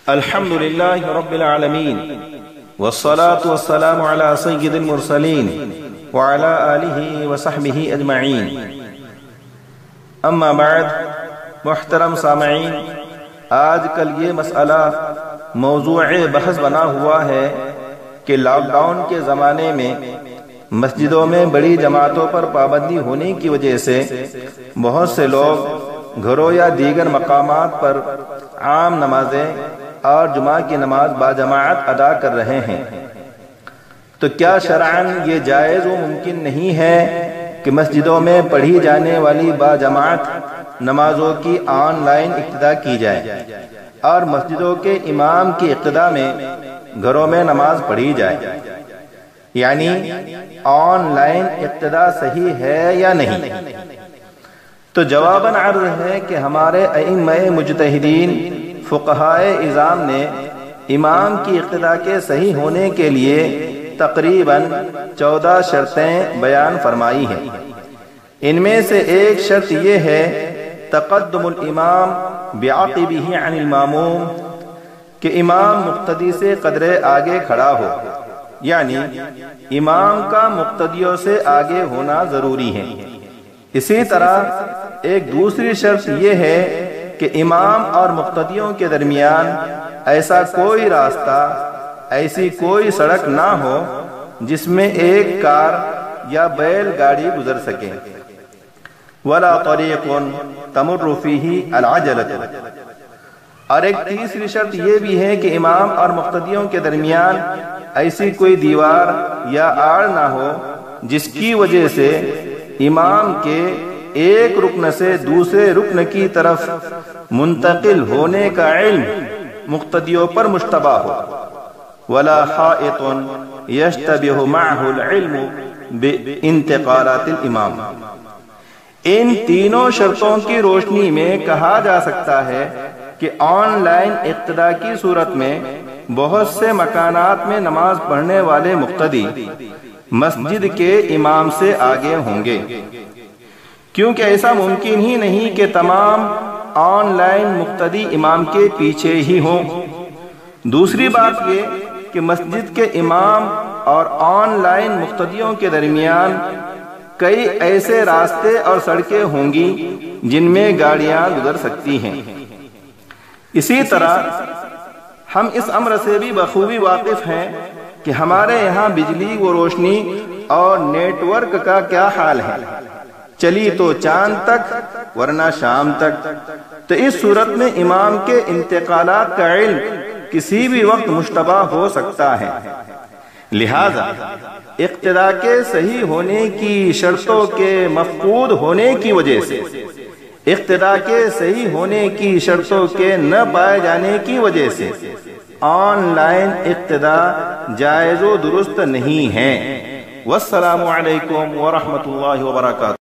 الحمد لله رب العالمين والصلاة والسلام على سيد المرسلين وعلى آله وصحبه اجمعین اما بعد محترم سامعین، آج کل یہ مسئلہ موضوع بحث بنا ہوا ہے کہ لاک ڈاؤن کے زمانے میں مسجدوں میں بڑی جماعتوں پر پابندی ہونے کی وجہ سے بہت سے لوگ گھروں یا دیگر مقامات پر عام نمازیں اور جمعہ کی نماز باجماعت ادا کر رہے ہیں، تو کیا شرعاً یہ جائز و ممکن نہیں ہے کہ مسجدوں میں پڑھی جانے والی باجماعت نمازوں کی آن لائن اقتدا کی جائے اور مسجدوں کے امام کی اقتدا میں گھروں میں نماز پڑھی جائے؟ یعنی آن لائن اقتدا صحیح ہے یا نہیں؟ تو جواباً عرض ہے کہ ہمارے ائمہ مجتہدین فقہائے اعظام نے امام کی اقتدا کے صحیح ہونے کے لیے تقریباً 14 شرطیں بیان فرمائی ہیں۔ ان میں سے ایک شرط یہ ہے تقدم الامام بعقبہ عن الماموم، کہ امام مقتدی سے قدرے آگے کھڑا ہو، یعنی امام کا مقتدیوں سے آگے ہونا ضروری ہے۔ اسی طرح ایک دوسری شرط یہ ہے کہ امام اور مقتدیوں کے درمیان ایسا کوئی راستہ، ایسی کوئی سڑک نہ ہو جس میں ایک کار یا بیل گاڑی گزر سکے۔ وَلَا طَرِيقٌ تَمُرُّ فِيهِ الْعَجَلَةُ، اور ایک تیسری شرط یہ بھی ہے کہ امام اور مقتدیوں کے درمیان ایسی کوئی دیوار یا آڑ نہ ہو جس کی وجہ سے امام کے ایک رکن سے دوسرے رکن کی طرف منتقل ہونے کا علم مقتدیوں پر مشتبہ ہو۔ وَلَا حَائِطٌ يَشْتَبِهُ مَعَهُ الْعِلْمُ بِانْتِقَالَاتِ الْإِمَامِ، ان تینوں شرطوں کی روشنی میں کہا جا سکتا ہے کہ آن لائن اقتدا کی صورت میں بہت سے مکانات میں نماز پڑھنے والے مقتدی مسجد کے امام سے آگے ہوں گے، کیونکہ ایسا ممکن ہی نہیں کہ تمام آن لائن مقتدی امام کے پیچھے ہی ہوں۔ دوسری بات یہ کہ مسجد کے امام اور آن لائن مقتدیوں کے درمیان کئی ایسے راستے اور سڑکیں ہوں گی جن میں گاڑیاں گزر سکتی ہیں۔ اسی طرح ہم اس امر سے بھی بخوبی واقف ہیں کہ ہمارے یہاں بجلی و روشنی اور نیٹ ورک کا کیا حال ہے، چلی تو چاند تک ورنہ شام تک، تو اس صورت میں امام کے انتقالات کا علم کسی بھی وقت مشتبہ ہو سکتا ہے۔ لہذا اقتدا کے صحیح ہونے کی شرطوں کے مفقود ہونے کی وجہ سے، اقتدا کے صحیح ہونے کی شرطوں کے نہ پائے جانے کی وجہ سے آن لائن اقتدا جائز و درست نہیں ہے۔ والسلام علیکم ورحمۃ اللہ وبرکاتہ۔